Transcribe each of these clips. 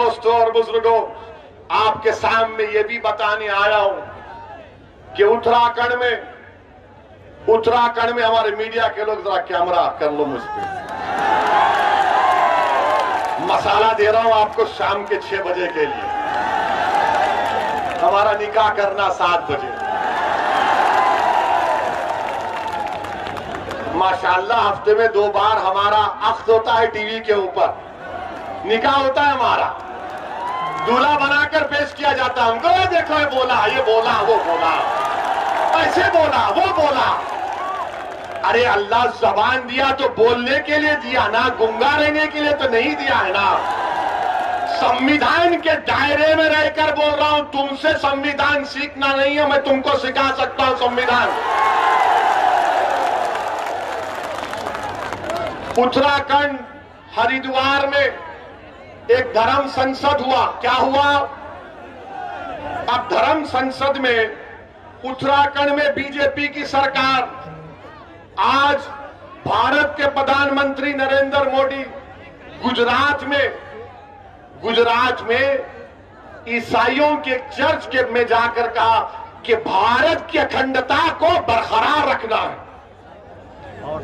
दोस्तों और बुजुर्गों, आपके सामने ये भी बताने आया हूं कि उत्तराखंड में हमारे मीडिया के लोग जरा कैमरा कर लो मुझ पे। मसाला दे रहा हूं आपको शाम के 6 बजे के लिए। हमारा निकाह करना 7 बजे। माशाअल्लाह हफ्ते में 2 बार हमारा अख्द होता है टीवी के ऊपर, निकाह होता है हमारा, दूल्हा बनाकर पेश किया जाता है हमको। ये देखो ये बोला वो बोला, ऐसे बोला वो बोला। अरे अल्लाह जबान दिया तो बोलने के लिए दिया ना, गुंगा रहने के लिए तो नहीं दिया है ना। संविधान के दायरे में रहकर बोल रहा हूं, तुमसे संविधान सीखना नहीं है, मैं तुमको सिखा सकता हूं संविधान। उत्तराखंड हरिद्वार में एक धर्म संसद हुआ। क्या हुआ? अब धर्म संसद में उत्तराखंड में बीजेपी की सरकार, आज भारत के प्रधानमंत्री नरेंद्र मोदी गुजरात में ईसाइयों के चर्च के में जाकर कहा कि भारत की अखंडता को बरकरार रखना है,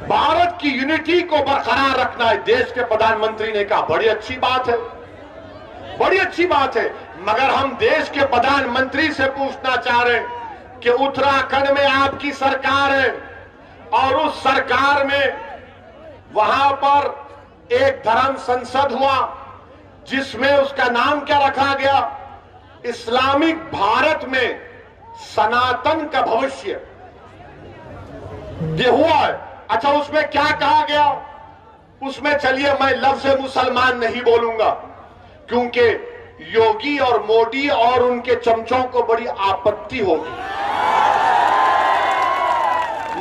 भारत की यूनिटी को बरकरार रखना है। देश के प्रधानमंत्री ने कहा बड़ी अच्छी बात है, बड़ी अच्छी बात है। मगर हम देश के प्रधानमंत्री से पूछना चाह रहे हैं कि उत्तराखंड में आपकी सरकार है और उस सरकार में वहां पर एक धर्म संसद हुआ जिसमें उसका नाम क्या रखा गया? इस्लामिक भारत में सनातन का भविष्य, ये हुआ है। अच्छा, उसमें क्या कहा गया? उसमें चलिए मैं लफ्ज़ मुसलमान नहीं बोलूंगा क्योंकि योगी और मोदी और उनके चमचों को बड़ी आपत्ति होगी।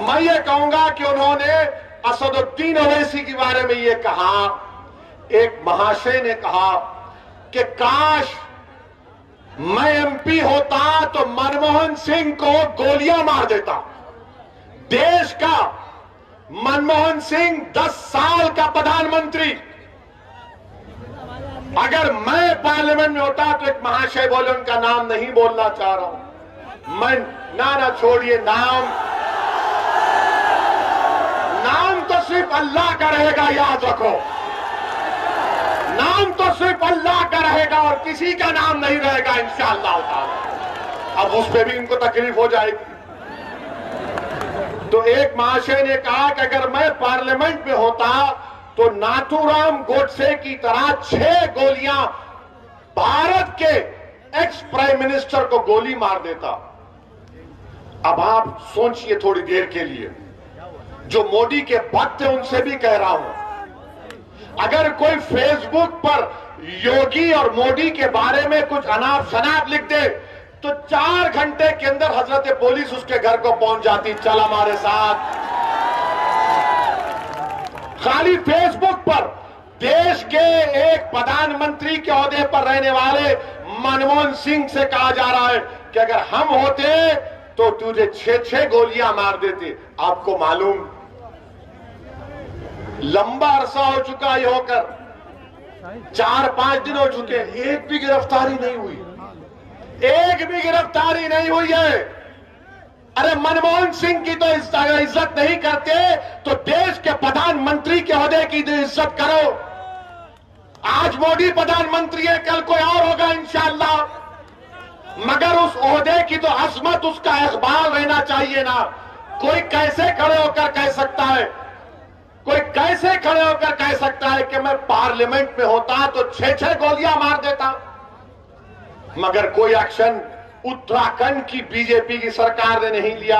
मैं ये कहूंगा कि उन्होंने असदुद्दीन ओवैसी के बारे में ये कहा, एक महाशय ने कहा कि काश मैं एमपी होता तो मनमोहन सिंह को गोलियां मार देता। देश का मनमोहन सिंह 10 साल का प्रधानमंत्री, अगर मैं पार्लियामेंट में होता तो एक महाशय बोले, उनका नाम नहीं बोलना चाह रहा हूं मैं, ना छोड़िए, नाम तो सिर्फ अल्लाह का रहेगा, याद रखो। नाम तो सिर्फ अल्लाह का रहेगा और किसी का नाम नहीं रहेगा इंशाअल्लाह ताला। अब उस पर भी इनको तकलीफ हो जाएगी। तो एक महाशय ने कहा कि अगर मैं पार्लियामेंट में होता तो नाथूराम गोडसे की तरह 6 गोलियां भारत के एक्स प्राइम मिनिस्टर को गोली मार देता। अब आप सोचिए थोड़ी देर के लिए, जो मोदी के भक्त हैं उनसे भी कह रहा हूं, अगर कोई फेसबुक पर योगी और मोदी के बारे में कुछ अनाप शनाप लिख दे तो 4 घंटे के अंदर हजरत पुलिस उसके घर को पहुंच जाती, चल हमारे साथ। खाली फेसबुक पर देश के एक प्रधानमंत्री के ओहदे पर रहने वाले मनमोहन सिंह से कहा जा रहा है कि अगर हम होते तो तुझे 6 गोलियां मार देते। आपको मालूम, लंबा अरसा हो चुका ये होकर, 4-5 दिन हो चुके, एक भी गिरफ्तारी नहीं हुई, एक भी गिरफ्तारी नहीं हुई है। अरे मनमोहन सिंह की तो इज्जत नहीं करते तो देश के प्रधानमंत्री के ओहदे की तो इज्जत करो। आज मोदी प्रधानमंत्री है, कल कोई और होगा इंशाअल्लाह, मगर उस ओहदे की तो अजमत, उसका इकबाल रहना चाहिए ना। कोई कैसे खड़े होकर कह सकता है, कोई कैसे खड़े होकर कह सकता है कि मैं पार्लियामेंट में होता तो 6 गोलियां मार देता? मगर कोई एक्शन उत्तराखंड की बीजेपी की सरकार ने नहीं लिया।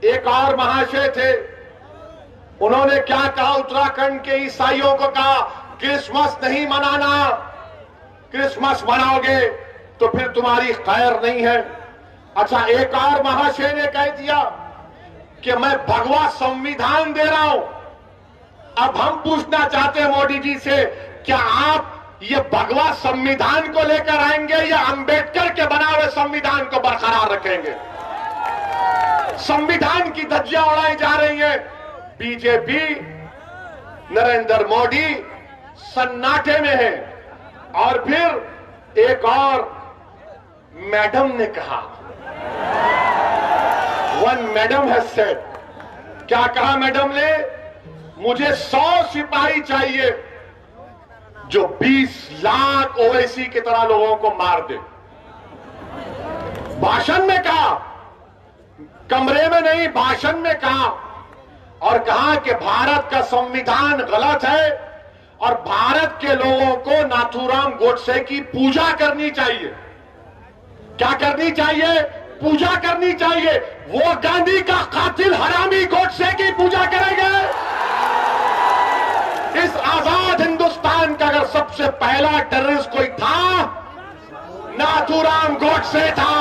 एक और महाशय थे, उन्होंने क्या कहा? उत्तराखंड के ईसाइयों को कहा क्रिसमस नहीं मनाना, क्रिसमस मनाओगे तो फिर तुम्हारी खैर नहीं है। अच्छा, एक और महाशय ने कह दिया कि मैं भगवा संविधान दे रहा हूं। अब हम पूछना चाहते हैं मोदी जी से, क्या आप ये भगवा संविधान को लेकर आएंगे या अंबेडकर के बना हुए संविधान को बरकरार रखेंगे? संविधान की धज्जियां उड़ाई जा रही हैं। बीजेपी, नरेंद्र मोदी सन्नाटे में है और फिर एक और मैडम ने कहा, वन मैडम हैज सेड, क्या कहा मैडम ने? मुझे 100 सिपाही चाहिए जो 20 लाख ओवैसी की तरह लोगों को मार दे। भाषण में कहा, कमरे में नहीं, भाषण में कहा। और कहा कि भारत का संविधान गलत है और भारत के लोगों को नाथूराम गोडसे की पूजा करनी चाहिए। क्या करनी चाहिए? पूजा करनी चाहिए। वो गांधी का कातिल हरामी गोडसे की पूजा करेंगे। इस आजाद हिंदुस्तान का अगर सबसे पहला टेररिस्ट कोई था, नाथूराम गोडसे था।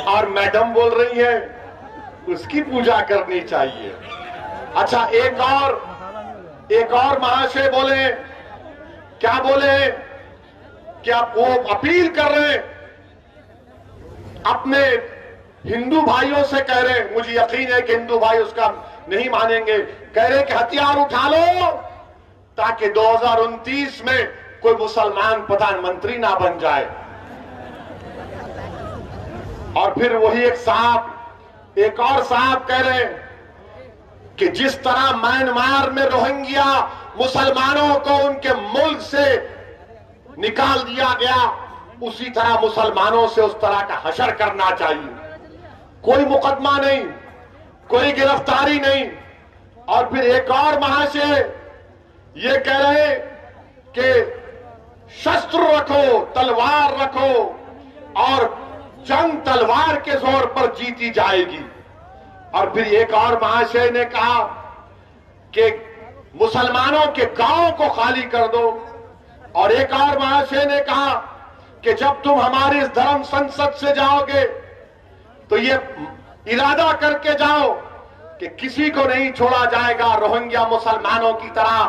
और मैडम बोल रही है उसकी पूजा करनी चाहिए। अच्छा, एक और महाशय बोले, क्या बोले? क्या वो अपील कर रहे, अपने हिंदू भाइयों से कह रहे, मुझे यकीन है कि हिंदू भाई उसका नहीं मानेंगे, कह रहे कि हथियार उठा लो ताकि 2029 में कोई मुसलमान प्रधानमंत्री ना बन जाए। और फिर वही एक और साहब कह रहे कि जिस तरह म्यांमार में रोहिंग्या मुसलमानों को उनके मुल्क से निकाल दिया गया, उसी तरह मुसलमानों से उस तरह का हशर करना चाहिए। कोई मुकदमा नहीं, कोई गिरफ्तारी नहीं। और फिर एक और महाशय ये कह रहे कि शस्त्र रखो, तलवार रखो और जंग तलवार के जोर पर जीती जाएगी। और फिर एक और महाशय ने कहा कि मुसलमानों के गांव को खाली कर दो। और एक और महाशय ने कहा कि जब तुम हमारी इस धर्म संसद से जाओगे तो ये इरादा करके जाओ कि किसी को नहीं छोड़ा जाएगा, रोहिंग्या मुसलमानों की तरह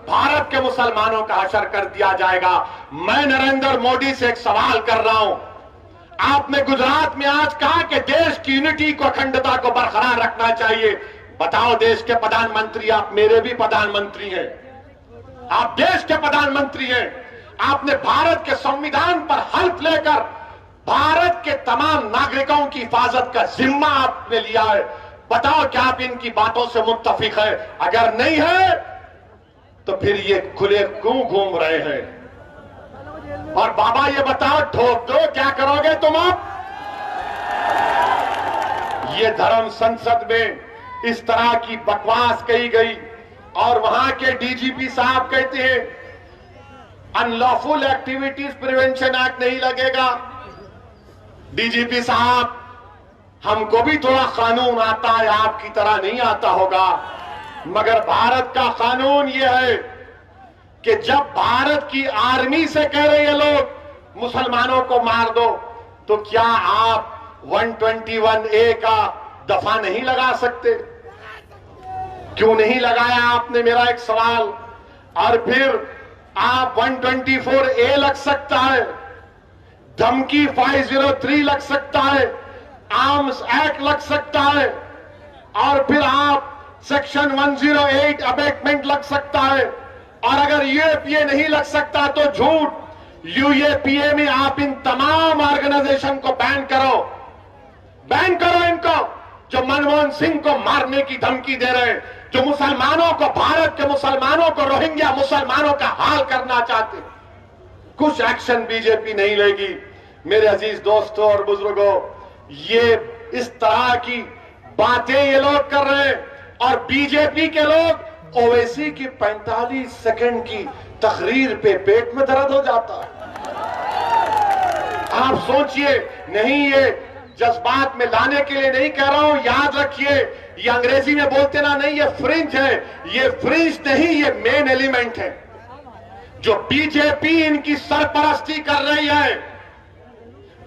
भारत के मुसलमानों का हशर कर दिया जाएगा। मैं नरेंद्र मोदी से एक सवाल कर रहा हूं, आपने गुजरात में आज कहा कि देश की यूनिटी को, अखंडता को बरकरार रखना चाहिए। बताओ, देश के प्रधानमंत्री, आप मेरे भी प्रधानमंत्री हैं, आप देश के प्रधानमंत्री हैं, आपने भारत के संविधान पर हल्फ लेकर भारत के तमाम नागरिकों की हिफाजत का जिम्मा आपने लिया है। बताओ क्या आप इनकी बातों से मुत्तफिक है? अगर नहीं है तो फिर ये खुले क्यों घूम रहे हैं? और बाबा ये बताओ, ठोक दो, क्या करोगे तुम अब? ये धर्म संसद में इस तरह की बकवास कही गई और वहां के डीजीपी साहब कहते हैं अनलॉफुल एक्टिविटीज प्रिवेंशन एक्ट नहीं लगेगा। डीजीपी साहब, हमको भी थोड़ा कानून आता है, आपकी तरह नहीं आता होगा, मगर भारत का कानून यह है कि जब भारत की आर्मी से कह रहे हैं लोग मुसलमानों को मार दो, तो क्या आप 121A का दफा नहीं लगा सकते? क्यों नहीं लगाया आपने, मेरा एक सवाल। और फिर आप 124A लग सकता है, धमकी 503 लग सकता है, आर्म्स एक्ट लग सकता है, और फिर आप सेक्शन 108 अबेटमेंट लग सकता है। और अगर यूएपीए नहीं लग सकता तो झूठ, यूएपीए में आप इन तमाम ऑर्गेनाइजेशन को बैन करो इनको जो मनमोहन सिंह को मारने की धमकी दे रहे हैं, जो मुसलमानों को, भारत के मुसलमानों को, रोहिंग्या मुसलमानों का हाल करना चाहते। कुछ एक्शन बीजेपी नहीं लेगी। मेरे अजीज दोस्तों और बुजुर्गों, ये इस तरह की बातें ये लोग कर रहे हैं और बीजेपी के लोग ओवैसी की 45 सेकंड की तकरीर पे पेट में दर्द हो जाता है। आप सोचिए, नहीं ये जज्बात में लाने के लिए नहीं कह रहा हूं, याद रखिए, ये अंग्रेजी में बोलते ना, नहीं ये फ्रिंज है, ये फ्रिंज नहीं, ये मेन एलिमेंट है। जो बीजेपी इनकी सरपरस्ती कर रही है,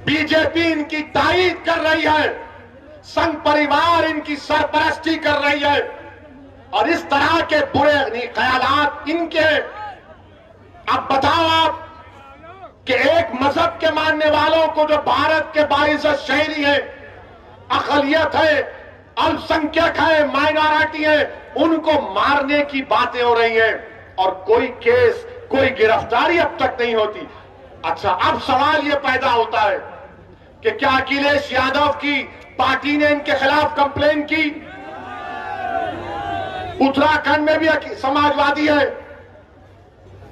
बीजेपी इनकी तारीफ कर रही है, संघ परिवार इनकी सरपरस्ती कर रही है और इस तरह के बुरे ख्यालात इनके। अब बताओ आप कि एक मजहब के मानने वालों को, जो भारत के बाइज्जत शहरी है, अकलियत है, अल्पसंख्यक है, माइनॉरिटी है, उनको मारने की बातें हो रही हैं और कोई केस कोई गिरफ्तारी अब तक नहीं होती। अच्छा, अब सवाल यह पैदा होता है कि क्या अखिलेश यादव की पार्टी ने इनके खिलाफ कंप्लेन की? उत्तराखंड में भी समाजवादी है।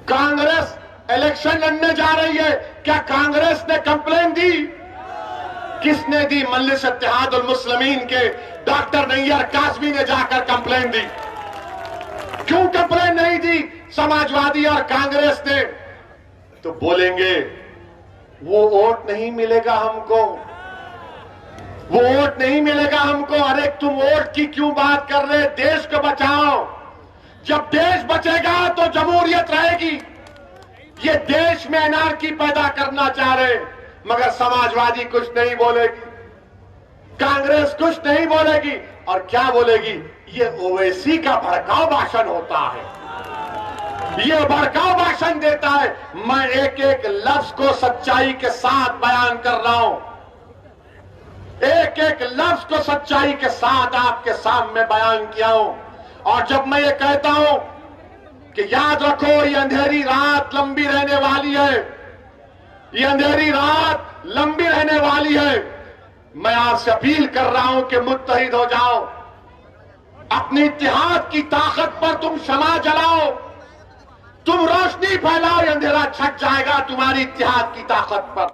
कांग्रेस इलेक्शन लड़ने जा रही है, क्या कांग्रेस ने कंप्लेन दी? किसने दी? मजलिस इत्तेहादुल मुस्लिमीन के डॉक्टर नैयर कासमी ने जाकर कंप्लेन दी। क्यों कंप्लेन नहीं दी समाजवादी और कांग्रेस ने? तो बोलेंगे वो वोट नहीं मिलेगा हमको, वो वोट नहीं मिलेगा हमको। अरे तुम वोट की क्यों बात कर रहे? देश को बचाओ। जब देश बचेगा तो जमहूरियत रहेगी। ये देश में एनार्की पैदा करना चाह रहे, मगर समाजवादी कुछ नहीं बोलेगी, कांग्रेस कुछ नहीं बोलेगी। और क्या बोलेगी? ये ओवैसी का भड़काऊ भाषण होता है, ये भड़काऊ भाषण देता है। मैं एक एक लफ्ज को सच्चाई के साथ बयान कर रहा हूं, एक एक लफ्ज को सच्चाई के साथ आपके सामने बयान किया हूं। और जब मैं ये कहता हूं कि याद रखो ये अंधेरी रात लंबी रहने वाली है, ये अंधेरी रात लंबी रहने वाली है, मैं आपसे अपील कर रहा हूं कि मुत्तहिद हो जाओ। अपनी इत्तेहाद की ताकत पर तुम शमा जलाओ, तुम रोशनी फैलाओ, ये अंधेरा छट जाएगा तुम्हारी इत्तेहाद की ताकत पर।